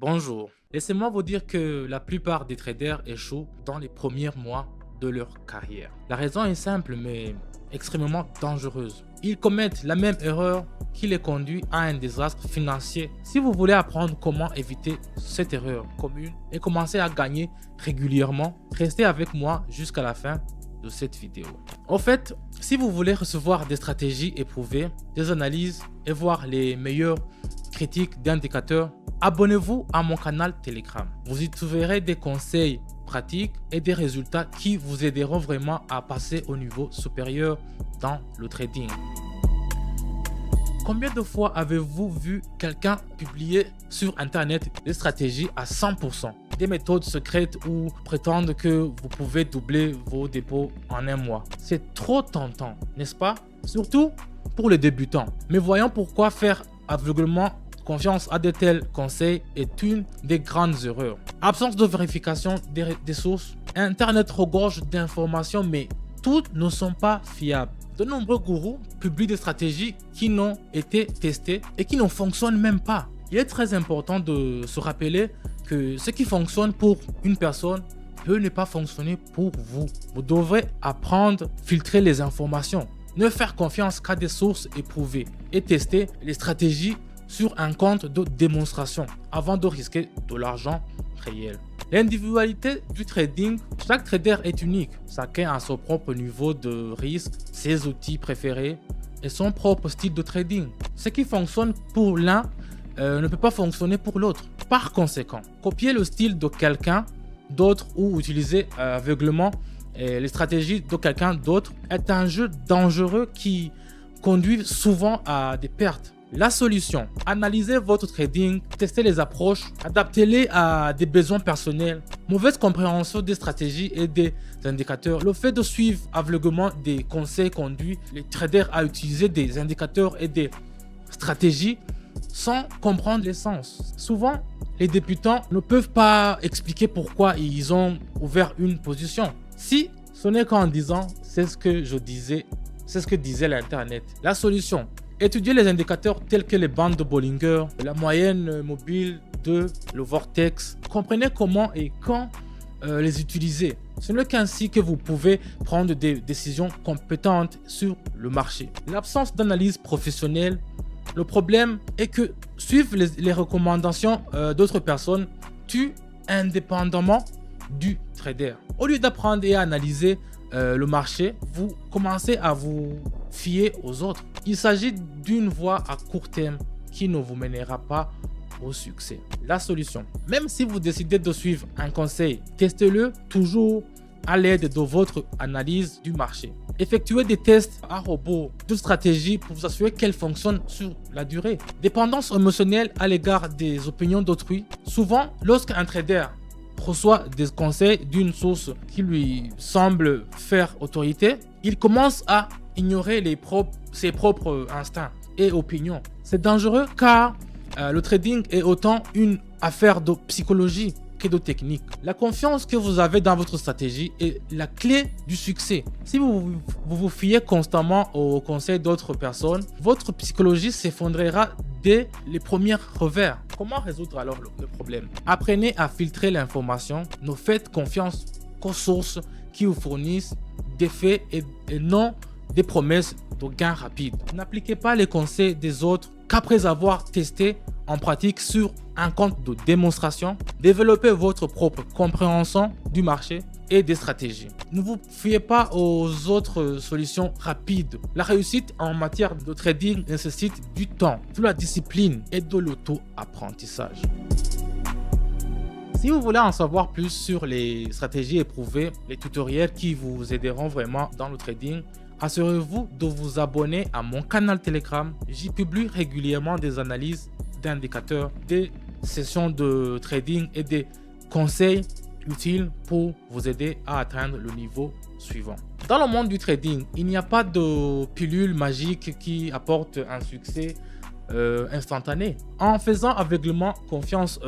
Bonjour. Laissez-moi vous dire que la plupart des traders échouent dans les premiers mois de leur carrière. La raison est simple mais extrêmement dangereuse. Ils commettent la même erreur qui les conduit à un désastre financier. Si vous voulez apprendre comment éviter cette erreur commune et commencer à gagner régulièrement, restez avec moi jusqu'à la fin de cette vidéo. En fait, si vous voulez recevoir des stratégies éprouvées, des analyses et voir les meilleures critiques d'indicateurs, abonnez-vous à mon canal Telegram. Vous y trouverez des conseils pratiques et des résultats qui vous aideront vraiment à passer au niveau supérieur dans le trading. Combien de fois avez-vous vu quelqu'un publier sur internet des stratégies à 100%, des méthodes secrètes ou prétendre que vous pouvez doubler vos dépôts en un mois? C'est trop tentant, n'est-ce pas? Surtout pour les débutants. Mais voyons pourquoi faire aveuglément confiance à de tels conseils est une des grandes erreurs. Absence de vérification des sources. Internet regorge d'informations, mais toutes ne sont pas fiables. De nombreux gourous publient des stratégies qui n'ont été testées et qui ne fonctionnent même pas. Il est très important de se rappeler que ce qui fonctionne pour une personne peut ne pas fonctionner pour vous. Vous devrez apprendre à filtrer les informations, ne faire confiance qu'à des sources éprouvées et tester les stratégies sur un compte de démonstration avant de risquer de l'argent réel. L'individualité du trading, chaque trader est unique. Chacun a son propre niveau de risque, ses outils préférés et son propre style de trading. Ce qui fonctionne pour l'un ne peut pas fonctionner pour l'autre. Par conséquent, copier le style de quelqu'un d'autre ou utiliser aveuglément les stratégies de quelqu'un d'autre est un jeu dangereux qui conduit souvent à des pertes. La solution, analysez votre trading, testez les approches, adaptez-les à des besoins personnels. Mauvaise compréhension des stratégies et des indicateurs. Le fait de suivre aveuglément des conseils conduit les traders à utiliser des indicateurs et des stratégies sans comprendre l'essence. Souvent, les débutants ne peuvent pas expliquer pourquoi ils ont ouvert une position. Si ce n'est qu'en disant c'est ce que je disais, c'est ce que disait l'internet. La solution, étudiez les indicateurs tels que les bandes de Bollinger, la moyenne mobile de le vortex. Comprenez comment et quand les utiliser. Ce n'est qu'ainsi que vous pouvez prendre des décisions compétentes sur le marché. L'absence d'analyse professionnelle. Le problème est que suivre les recommandations d'autres personnes tue indépendamment du trader. Au lieu d'apprendre et analyser le marché, vous commencez à vous fier aux autres. Il s'agit d'une voie à court terme qui ne vous mènera pas au succès. La solution, même si vous décidez de suivre un conseil, testez-le toujours à l'aide de votre analyse du marché. Effectuez des tests à robot de stratégie pour vous assurer qu'elles fonctionnent sur la durée. Dépendance émotionnelle à l'égard des opinions d'autrui. Souvent, lorsqu'un trader reçoit des conseils d'une source qui lui semble faire autorité, il commence à ignorer ses propres instincts et opinions. C'est dangereux car le trading est autant une affaire de psychologie que de technique. La confiance que vous avez dans votre stratégie est la clé du succès. Si vous fiez constamment aux conseils d'autres personnes, votre psychologie s'effondrera dès les premiers revers. Comment résoudre alors le problème? Apprenez à filtrer l'information. Ne faites confiance qu'aux sources qui vous fournissent des faits et non des promesses de gains rapides. N'appliquez pas les conseils des autres qu'après avoir testé en pratique sur un compte de démonstration. Développez votre propre compréhension du marché et des stratégies. Ne vous fiez pas aux autres solutions rapides. La réussite en matière de trading nécessite du temps, de la discipline et de l'auto-apprentissage. Si vous voulez en savoir plus sur les stratégies éprouvées, les tutoriels qui vous aideront vraiment dans le trading, assurez-vous de vous abonner à mon canal Telegram. J'y publie régulièrement des analyses d'indicateurs, des sessions de trading et des conseils utiles pour vous aider à atteindre le niveau suivant. Dans le monde du trading, il n'y a pas de pilule magique qui apporte un succès instantané. En faisant aveuglément confiance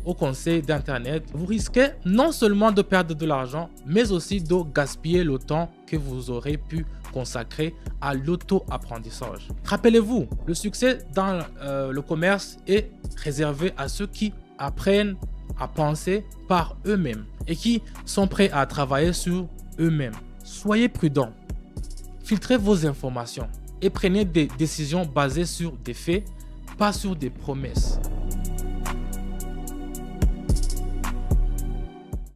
aux conseils d'internet, vous risquez non seulement de perdre de l'argent, mais aussi de gaspiller le temps que vous aurez pu consacrer à l'auto-apprentissage. Rappelez-vous, le succès dans le commerce est réservé à ceux qui apprennent à penser par eux-mêmes et qui sont prêts à travailler sur eux-mêmes. Soyez prudents. Filtrez vos informations et prenez des décisions basées sur des faits, pas sur des promesses.